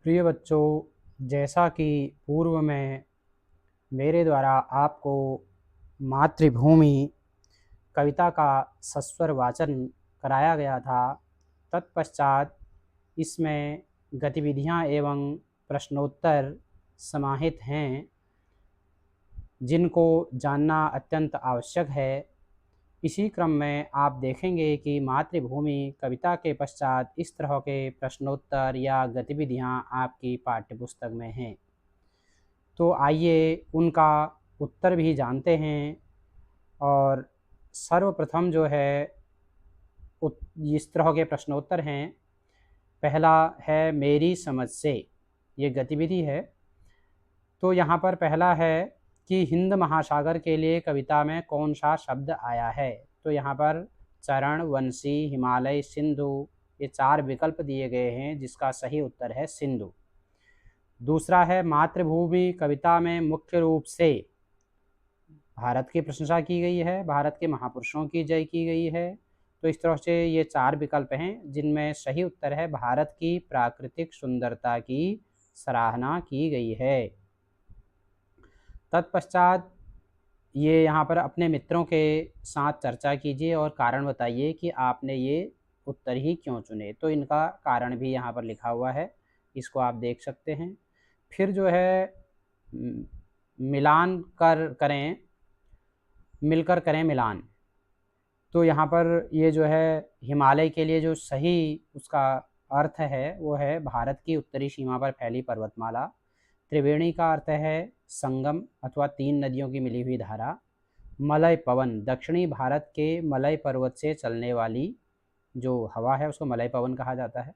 प्रिय बच्चों, जैसा कि पूर्व में मेरे द्वारा आपको मातृभूमि कविता का सस्वर वाचन कराया गया था, तत्पश्चात इसमें गतिविधियां एवं प्रश्नोत्तर समाहित हैं, जिनको जानना अत्यंत आवश्यक है। इसी क्रम में आप देखेंगे कि मातृभूमि कविता के पश्चात इस तरह के प्रश्नोत्तर या गतिविधियां आपकी पाठ्यपुस्तक में हैं। तो आइए उनका उत्तर भी जानते हैं। और सर्वप्रथम जो है इस तरह के प्रश्नोत्तर हैं। पहला है मेरी समझ से, ये गतिविधि है। तो यहाँ पर पहला है कि हिंद महासागर के लिए कविता में कौन सा शब्द आया है। तो यहाँ पर चरण, वंशी, हिमालय, सिंधु, ये 4 विकल्प दिए गए हैं, जिसका सही उत्तर है सिंधु। दूसरा है मातृभूमि कविता में मुख्य रूप से भारत की प्रशंसा की गई है, भारत के महापुरुषों की जय की गई है। तो इस तरह से ये 4 विकल्प हैं, जिनमें सही उत्तर है भारत की प्राकृतिक सुंदरता की सराहना की गई है। तत्पश्चात ये यहाँ पर अपने मित्रों के साथ चर्चा कीजिए और कारण बताइए कि आपने ये उत्तर ही क्यों चुने। तो इनका कारण भी यहाँ पर लिखा हुआ है, इसको आप देख सकते हैं। फिर जो है मिलान करें, मिलकर करें मिलान। तो यहाँ पर ये जो है हिमालय के लिए जो सही उसका अर्थ है वो है भारत की उत्तरी सीमा पर फैली पर्वतमाला। त्रिवेणी का अर्थ है संगम अथवा 3 नदियों की मिली हुई धारा। मलय पवन, दक्षिणी भारत के मलय पर्वत से चलने वाली जो हवा है उसको मलय पवन कहा जाता है।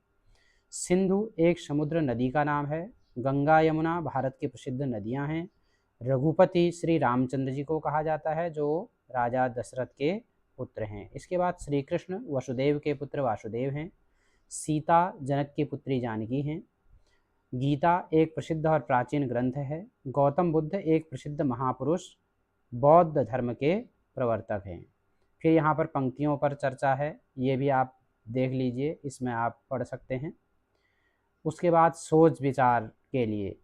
सिंधु एक समुद्र नदी का नाम है। गंगा, यमुना भारत की प्रसिद्ध नदियां हैं। रघुपति श्री रामचंद्र जी को कहा जाता है, जो राजा दशरथ के पुत्र हैं। इसके बाद श्री कृष्ण वसुदेव के पुत्र वासुदेव हैं। सीता जनक की पुत्री जानकी हैं। गीता एक प्रसिद्ध और प्राचीन ग्रंथ है। गौतम बुद्ध एक प्रसिद्ध महापुरुष बौद्ध धर्म के प्रवर्तक हैं। फिर यहाँ पर पंक्तियों पर चर्चा है, ये भी आप देख लीजिए, इसमें आप पढ़ सकते हैं। उसके बाद सोच विचार के लिए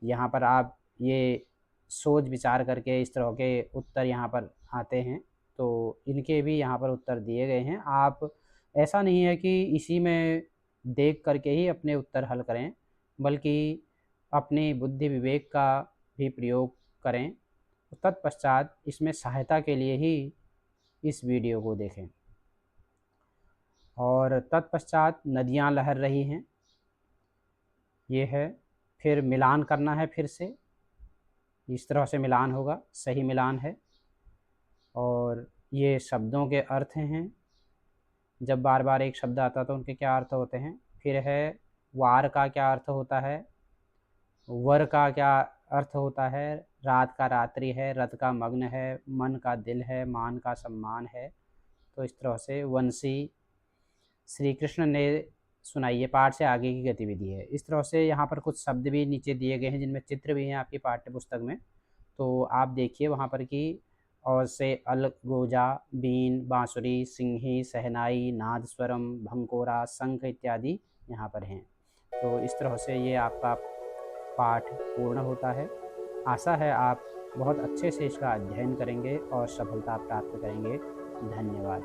यहाँ पर आप ये सोच विचार करके इस तरह के उत्तर यहाँ पर आते हैं। तो इनके भी यहाँ पर उत्तर दिए गए हैं। आप ऐसा नहीं है कि इसी में देख करके ही अपने उत्तर हल करें, बल्कि अपनी बुद्धि विवेक का भी प्रयोग करें। तत्पश्चात इसमें सहायता के लिए ही इस वीडियो को देखें। और तत्पश्चात नदियाँ लहर रही हैं, ये है। फिर मिलान करना है, फिर से इस तरह से मिलान होगा, सही मिलान है। और ये शब्दों के अर्थ हैं, जब बार बार एक शब्द आता तो उनके क्या अर्थ होते हैं। फिर है वार का क्या अर्थ होता है, वर का क्या अर्थ होता है, रात का रात्रि है, रथ का मग्न है, मन का दिल है, मान का सम्मान है। तो इस तरह से वंशी श्री कृष्ण ने सुनाई, ये पाठ से आगे की गतिविधि है। इस तरह से यहाँ पर कुछ शब्द भी नीचे दिए गए हैं, जिनमें चित्र भी हैं आपकी पाठ्य पुस्तक में। तो आप देखिए वहाँ पर कि और से अलगोजा, बीन, बांसुरी, सिंही, सहनाई, नादस्वरम, भंकोरा, शंख इत्यादि यहाँ पर हैं। तो इस तरह से ये आपका पाठ पूर्ण होता है। आशा है आप बहुत अच्छे से इसका अध्ययन करेंगे और सफलता प्राप्त करेंगे। धन्यवाद।